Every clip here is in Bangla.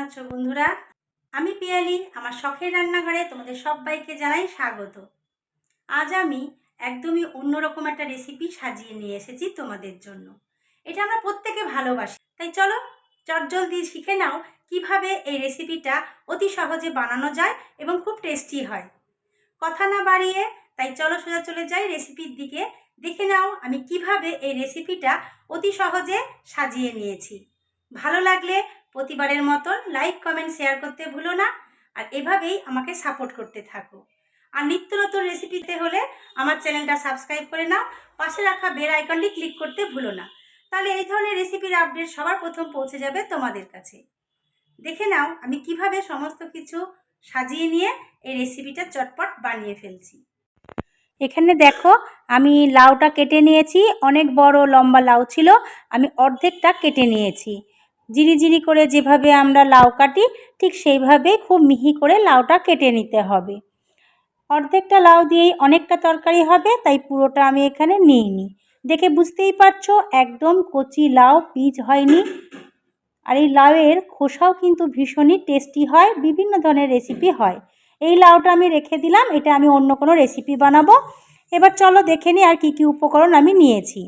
আছো বন্ধুরা? আমি পিয়ালি, আমার শখের রান্নাঘরে তোমাদের সবাইকে জানাই স্বাগত। আজ আমি একদমই অন্যরকম একটা রেসিপি সাজিয়ে নিয়ে এসেছি তোমাদের জন্য। এটা আমরা প্রত্যেকে ভালোবাসি, তাই চলো চটজলদি শিখে নাও কিভাবে এই রেসিপিটা অতি সহজে বানানো যায় এবং খুব টেস্টি হয়। কথা না বাড়িয়ে তাই চলো সোজা চলে যাই রেসিপির দিকে। দেখে নাও আমি কিভাবে এই রেসিপিটা অতি সহজে সাজিয়ে নিয়েছি। ভালো লাগলে প্রতিবারের মতন লাইক কমেন্ট শেয়ার করতে ভুলো না, আর এভাবেই আমাকে সাপোর্ট করতে থাকো। আর নিত্য নতুন রেসিপিতে হলে আমার চ্যানেলটা সাবস্ক্রাইব করে নাও, পাশে রাখা বেল আইকনটি ক্লিক করতে ভুলো না, তাহলে এই ধরনের রেসিপির আপডেট সবার প্রথম পৌঁছে যাবে তোমাদের কাছে। দেখে নাও আমি কিভাবে সমস্ত কিছু সাজিয়ে নিয়ে এই রেসিপিটা চটপট বানিয়ে ফেলছি। এখানে দেখো আমি লাউটা কেটে নিয়েছি, অনেক বড় লম্বা লাউ ছিল, আমি অর্ধেকটা কেটে নিয়েছি। জিরি করে যেভাবে আমরা লাউ কাটি ঠিক সেইভাবেই খুব মিহি করে লাউটা কেটে নিতে হবে। অর্ধেকটা লাউ দিয়েই অনেকটা তরকারি হবে, তাই পুরোটা আমি এখানে নিইনি। দেখে বুঝতেই পারছো একদম কচি লাউ, পিচ হয়নি। আর এই লাউয়ের খোসাও কিন্তু ভীষণই টেস্টি হয়, বিভিন্ন ধরনের রেসিপি হয়। এই লাউটা আমি রেখে দিলাম, এটা আমি অন্য কোনো রেসিপি বানাবো। এবার চলো দেখে নিই আর কি কি উপকরণ আমি নিয়েছি।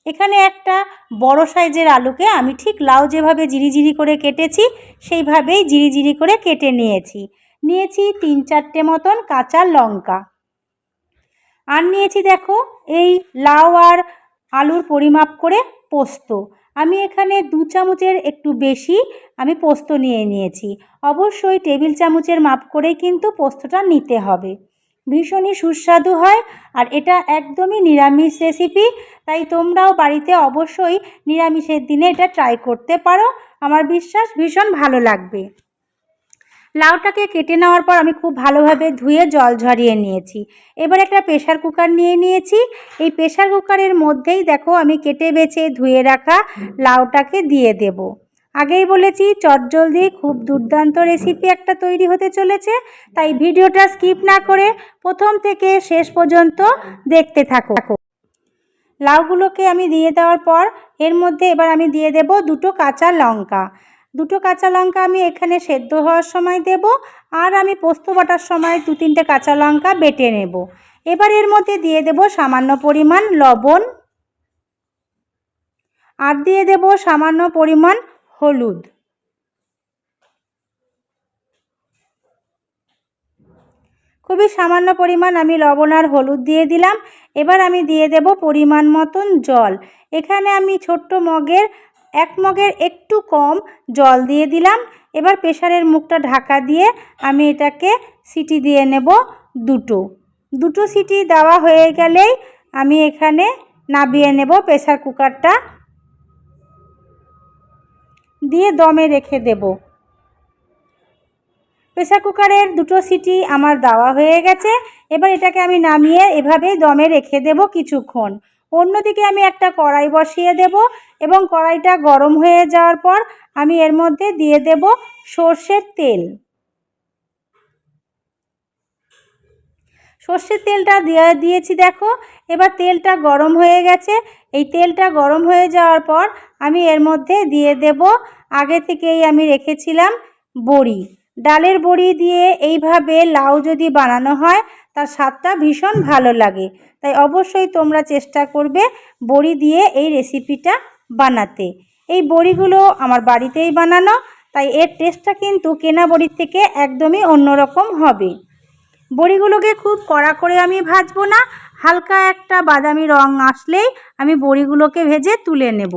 এখানে একটা বড় সাইজের আলুকে আমি ঠিক লাউ যেভাবে জিরি করে কেটেছি সেইভাবেই জিরি করে কেটে নিয়েছি। 3-4টে মতন কাঁচা লঙ্কা। আর নিয়েছি দেখো এই লাউ আর আলুর পরিমাপ করে পোস্ত। আমি এখানে 2 চামচের একটু বেশি আমি পোস্ত নিয়েছি। অবশ্যই টেবিল চামচের মাপ করেই কিন্তু পোস্তটা নিতে হবে। ভীষণই সুস্বাদু হয়, আর এটা একদমই নিরামিষ রেসিপি, তাই তোমরাও বাড়িতে অবশ্যই নিরামিষের দিনে এটা ট্রাই করতে পারো। আমার বিশ্বাস ভীষণ ভালো লাগবে। লাউটাকে কেটে নেওয়ার পর আমি খুব ভালোভাবে ধুয়ে জল ঝরিয়ে নিয়েছি। এবার একটা প্রেশার কুকার নিয়েছি। এই প্রেশার কুকারের মধ্যেই দেখো আমি কেটে বেছে ধুয়ে রাখা লাউটাকে দিয়ে দেব। আগেই বলেছি চটজলদি খুব দুর্দান্ত রেসিপি একটা তৈরি হতে চলেছে, তাই ভিডিওটা স্কিপ না করে প্রথম থেকে শেষ পর্যন্ত দেখতে থাকো। লাউগুলোকে আমি দিয়ে দেওয়ার পর এর মধ্যে এবার আমি দিয়ে দেব 2টো কাঁচা লঙ্কা। 2টো কাঁচা লঙ্কা আমি এখানে সেদ্ধ হওয়ার সময় দেব, আর আমি পোস্ত বাটার সময় 2-3টে কাঁচা লঙ্কা বেটে নেব। এবার এর মধ্যে দিয়ে দেব সামান্য পরিমাণ লবণ, আর দিয়ে দেব সামান্য পরিমাণ হলুদ। খুবই সামান্য পরিমাণ আমি লবণ আর হলুদ দিয়ে দিলাম। এবার আমি দিয়ে দেব পরিমাণ মতন জল। এখানে আমি ছোট্ট মগের 1 মগের একটু কম জল দিয়ে দিলাম। এবার প্রেসারের মুখটা ঢাকা দিয়ে আমি এটাকে সিটি দিয়ে নেব 2টো সিটি দেওয়া হয়ে গেলেই আমি এখানে নামিয়ে নেব। প্রেসার কুকারটা দিয়ে দমে রেখে দেব। প্রেসার কুকারের 2টো সিটি আমার দেওয়া হয়ে গেছে। এবার এটাকে আমি নামিয়ে এভাবেই দমে রেখে দেব কিছুক্ষণ। অন্যদিকে আমি একটা কড়াই বসিয়ে দেব, এবং কড়াইটা গরম হয়ে যাওয়ার পর আমি এর মধ্যে দিয়ে দেব সর্ষের তেল। সর্ষের তেলটা দিয়েছি দেখো। এবার তেলটা গরম হয়ে গেছে। এই তেলটা গরম হয়ে যাওয়ার পর আমি এর মধ্যে দিয়ে দেব আগে থেকেই আমি রেখেছিলাম বড়ি। ডালের বড়ি দিয়ে এইভাবে লাউ যদি বানানো হয় তার স্বাদটা ভীষণ ভালো লাগে, তাই অবশ্যই তোমরা চেষ্টা করবে বড়ি দিয়ে এই রেসিপিটা বানাতে। এই বড়িগুলো আমার বাড়িতেই বানানো, তাই এর টেস্টটা কিন্তু কেনা বড়ির থেকে একদমই অন্যরকম হবে। বড়িগুলোকে খুব কড়া করে আমি ভাজবো না, হালকা একটা বাদামি রং আসলেই আমি বড়িগুলোকে ভেজে তুলে নেব।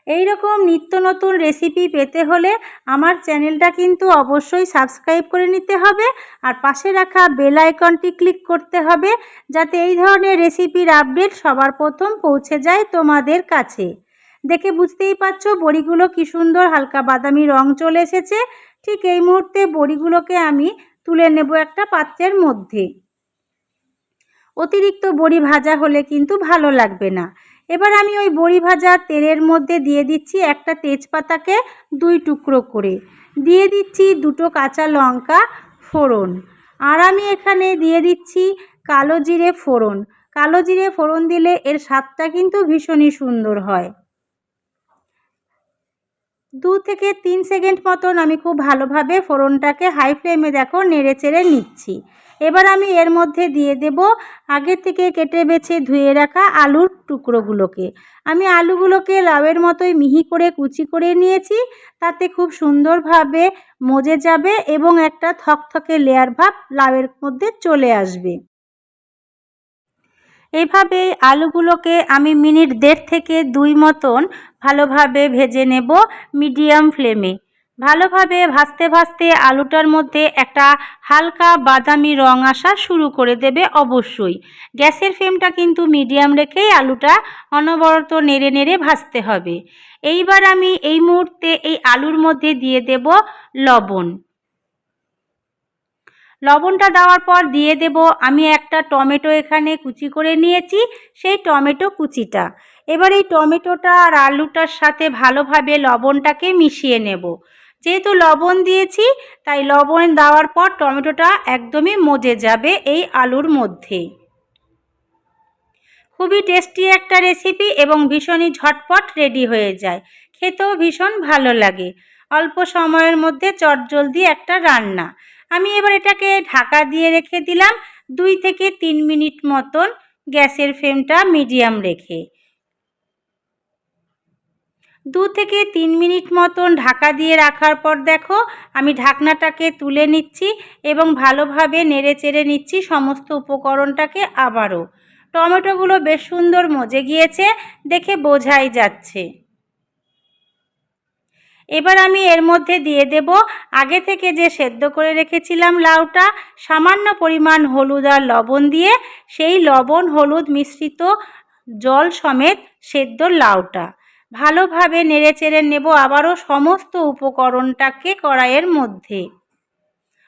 এই রকম নিত্য নতুন রেসিপি পেতে হলে আমার চ্যানেলটা কিন্তু অবশ্যই সাবস্ক্রাইব করে নিতে হবে, আর পাশে রাখা বেল আইকনটি ক্লিক করতে হবে, যাতে এই ধরনের রেসিপির আপডেট সবার প্রথম পৌঁছে যায় তোমাদের কাছে। দেখে বুঝতেই পারছো বড়িগুলো কি সুন্দর হালকা বাদামি রং চলে এসেছে। ঠিক এই মুহূর্তে বড়িগুলোকে আমি তুলে নেব একটা পাত্রের মধ্যে। অতিরিক্ত বড়ি ভাজা হলে কিন্তু ভালো লাগবে না। এবার আমি ওই বড়ি ভাজা তেলের মধ্যে দিয়ে দিচ্ছি একটা তেজপাতাকে 2 টুকরো করে, দিয়ে দিচ্ছি 2টো কাঁচা লঙ্কা ফোড়ন, আর আমি এখানে দিয়ে দিচ্ছি কালো জিরে ফোড়ন। কালো জিরে ফোড়ন দিলে এর স্বাদটা কিন্তু ভীষণই সুন্দর হয়। 2 থেকে 3 সেকেন্ড মতন আমি খুব ভালোভাবে ফোড়নটাকে হাই ফ্লেমে দেখো নেড়ে চেড়ে নিচ্ছি। এবার আমি এর মধ্যে দিয়ে দেব আগে থেকে কেটে বেছে ধুয়ে রাখা আলুর টুকরোগুলোকে। আমি আলুগুলোকে লাউয়ের মতোই মিহি করে কুচি করে নিয়েছি, তাতে খুব সুন্দরভাবে মজে যাবে এবং একটা থকথকে লেয়ার ভাব লাউয়ের মধ্যে চলে আসবে। এইভাবে আলুগুলোকে আমি মিনিট 1.5 থেকে 2 মতন ভালোভাবে ভেজে নেব মিডিয়াম ফ্লেমে। ভালোভাবে ভাজতে ভাজতে আলুটার মধ্যে একটা হালকা বাদামি রং আসা শুরু করে দেবে অবশ্যই। গ্যাসের ফ্লেমটা কিন্তু মিডিয়াম রেখেই আলুটা অনবরত নেড়ে নেড়ে ভাজতে হবে। এইবার আমি এই মুহূর্তে এই আলুর মধ্যে দিয়ে দেব লবণ। লবণটা দেওয়ার পর দিয়ে দেব আমি একটা টমেটো এখানে কুচি করে নিয়েছি, সেই টমেটো কুচিটা। এবার এই টমেটোটা আর আলুটার সাথে ভালোভাবে লবণটাকে মিশিয়ে নেব। যেহেতু লবণ দিয়েছি তাই লবণ দেওয়ার পর টমেটোটা একদমই মজে যাবে এই আলুর মধ্যে। খুবই টেস্টি একটা রেসিপি এবং ভীষণই ঝটপট রেডি হয়ে যায়, খেতেও ভীষণ ভালো লাগে। অল্প সময়ের মধ্যে চটজলদি একটা রান্না। আমি এবার এটাকে ঢাকা দিয়ে রেখে দিলাম 2 থেকে 3 মিনিট মতন, গ্যাসের ফ্লেমটা মিডিয়াম রেখে। 2 থেকে 3 মিনিট মতন ঢাকা দিয়ে রাখার পর দেখো আমি ঢাকনাটাকে তুলে নিচ্ছি এবং ভালোভাবে নেড়ে চেড়ে নিচ্ছি সমস্ত উপকরণটাকে আবারও। টমেটোগুলো বেশ সুন্দর মজে গিয়েছে, দেখে বোঝাই যাচ্ছে। এবার আমি এর মধ্যে দিয়ে দেব আগে থেকে যে সেদ্ধ করে রেখেছিলাম লাউটা, সামান্য পরিমাণ হলুদ আর লবণ দিয়ে সেই লবণ হলুদ মিশ্রিত জল সমেত সেদ্ধ লাউটা ভালোভাবে নেড়ে চেড়ে নেব আবারও সমস্ত উপকরণটাকে কড়াইয়ের মধ্যে।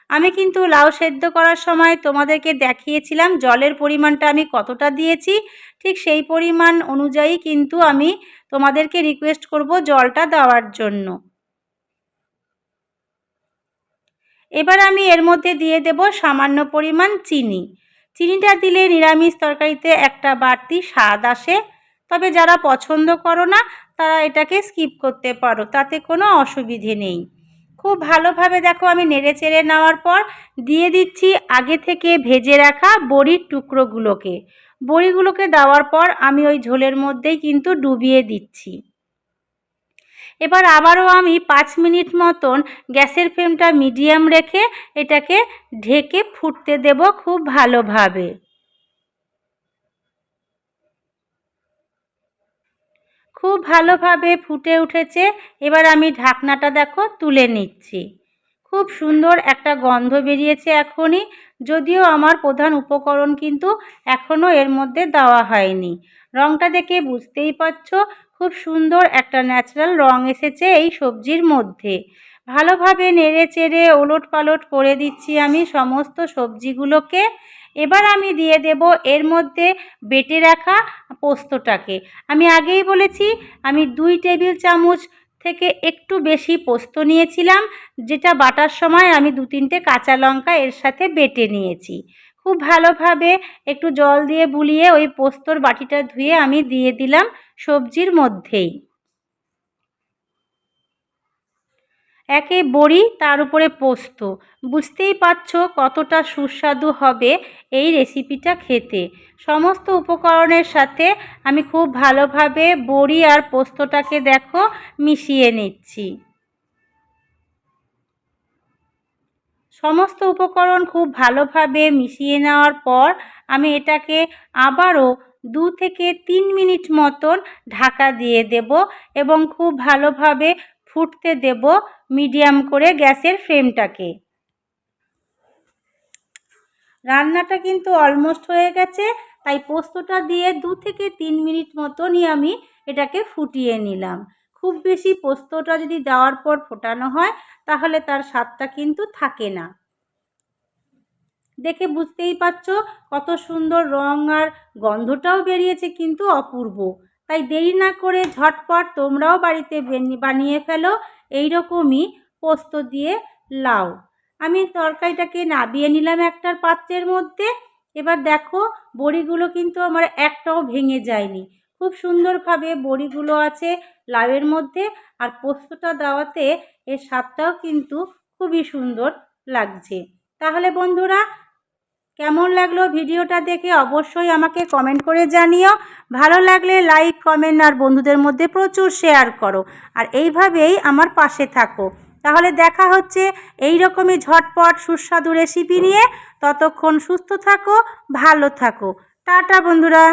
আমি কিন্তু লাউ সেদ্ধ করার সময় তোমাদেরকে দেখিয়েছিলাম জলের পরিমাণটা আমি কতটা দিয়েছি, ঠিক সেই পরিমাণ অনুযায়ী কিন্তু আমি তোমাদেরকে রিকোয়েস্ট করব জলটা দেওয়ার জন্য। এবার আমি এর মধ্যে দিয়ে দেব সামান্য পরিমাণ চিনি। চিনিটা দিলে নিরামিষ তরকারিতে একটা বাড়তি স্বাদ আসে, তবে যারা পছন্দ করো না তারা এটাকে স্কিপ করতে পারো, তাতে কোনো অসুবিধে নেই। খুব ভালোভাবে দেখো আমি নেড়ে চেড়ে নেওয়ার পর দিয়ে দিচ্ছি আগে থেকে ভেজে রাখা বড়ির টুকরোগুলোকে। বড়িগুলোকে দেওয়ার পর আমি ওই ঝোলের মধ্যেই কিন্তু ডুবিয়ে দিচ্ছি। এবার আবারও আমি 5 মিনিট মতন গ্যাসের ফ্লেমটা মিডিয়াম রেখে এটাকে ঢেকে ফুটতে দেব খুব ভালোভাবে। খুব ভালোভাবে ফুটে উঠেছে। এবার আমি ঢাকনাটা দেখো তুলে নিচ্ছি। খুব সুন্দর একটা গন্ধ বেরিয়েছে এখনই, যদিও আমার প্রধান উপকরণ কিন্তু এখনও এর মধ্যে দেওয়া হয়নি। রঙটা দেখে বুঝতেই পারছো খুব সুন্দর একটা ন্যাচারাল রং এসেছে এই সবজির মধ্যে। ভালোভাবে নেড়ে চেড়ে ওলট পালট করে দিচ্ছি আমি সমস্ত সবজিগুলোকে। এবার আমি দিয়ে দেব এর মধ্যে বেটে রাখা পোস্তটাকে। আমি আগেই বলেছি আমি 2 টেবিল চামচ থেকে একটু বেশি পোস্ত নিয়েছিলাম, যেটা বাটার সময় আমি 2-3টে কাঁচা লঙ্কা এর সাথে বেটে নিয়েছি। খুব ভালোভাবে একটু জল দিয়ে বুলিয়ে ওই পোস্তর বাটিটা ধুয়ে আমি দিয়ে দিলাম সবজির মধ্যেই। একে বড়ি তার উপরে পোস্ত, বুঝতেই পারছো কতটা সুস্বাদু হবে এই রেসিপিটা খেতে। সমস্ত উপকরণের সাথে আমি খুব ভালোভাবে বড়ি আর পোস্তটাকে দেখো মিশিয়ে নিচ্ছি। সমস্ত উপকরণ খুব ভালোভাবে মিশিয়ে নেওয়ার পর আমি এটাকে আবারও 2 থেকে 3 মিনিট মতন ঢাকা দিয়ে দেব এবং খুব ভালোভাবে ফুটতে দেব মিডিয়াম করে গ্যাসের ফ্লেমটাকে। রান্নাটা কিন্তু অলমোস্ট হয়ে গেছে, তাই পোস্তটা দিয়ে 2 থেকে 3 মিনিট মতনই আমি এটাকে ফুটিয়ে নিলাম। খুব বেশি পোস্তটা যদি দেওয়ার পর ফোটানো হয় তাহলে তার স্বাদটা কিন্তু থাকে না। দেখে বুঝতেই পারছো কত সুন্দর রং আর গন্ধটাও বেরিয়েছে কিন্তু অপূর্ব। তাই দেরি না করে ঝটপট তোমরাও বাড়িতে বানিয়ে ফেলো এই রকমই পোস্ত দিয়ে লাউ। আমি তরকারিটাকে নাবিয়ে নিলাম একটা পাত্রের মধ্যে। এবার দেখো বড়িগুলো কিন্তু আমার একটাও ভেঙে যায়নি, খুব সুন্দরভাবে বড়িগুলো আছে লাউয়ের মধ্যে, আর পোস্তটা দেওয়াতে এর স্বাদটাও কিন্তু খুবই সুন্দর লাগছে। তাহলে বন্ধুরা, কেমন লাগলো ভিডিওটা দেখে অবশ্যই আমাকে কমেন্ট করে জানিও। ভালো লাগলে লাইক, কমেন্ট আর বন্ধুদের মধ্যে প্রচুর শেয়ার করো। আর এইভাবেই আমার পাশে থাকো। তাহলে দেখা হচ্ছে এই রকমই ঝটপট সুস্বাদু রেসিপি নিয়ে। ততক্ষণ সুস্থ থাকো, ভালো থাকো। টাটা বন্ধুরা।